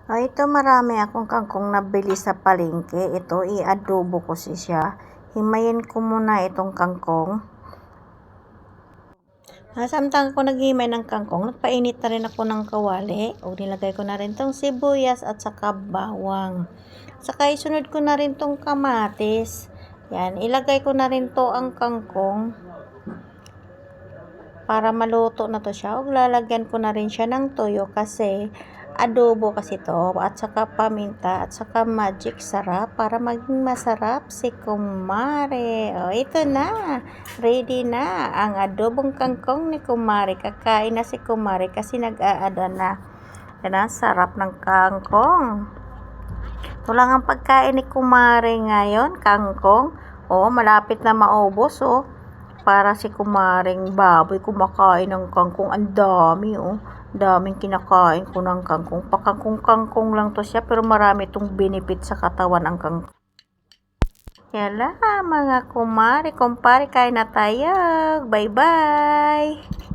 Ito marami akong kangkong nabili sa palengke. Ito, i-adobo ko siya. Himayin ko muna itong kangkong. Samtang ako naghihimay ng kangkong, nagpainit na rin ako ng kawali. Nilagay ko na rin tong sibuyas at saka bawang. Saka isunod ko na rin tong kamatis. Yan, ilagay ko na rin to ang kangkong. Para maluto na to siya, lalagyan ko na rin siya ng toyo kasi adobo kasi to, at saka paminta, at saka magic sarap para maging masarap si kumare. Ito na, ready na ang adobong kangkong ni kumare. Kakain na si kumare kasi nag-aada na. Yan ang sarap ng kangkong. Ito lang ang pagkain ni kumare ngayon, kangkong. Malapit na maubos para si kumaring baboy kumakain ng kangkong. Ang dami daming kinakain ko ng kangkong. Pakangkong-kangkong lang to siya pero marami itong benefit sa katawan ang kangkong. Yala mga kumare, kumpare, kain na tayo. Bye bye.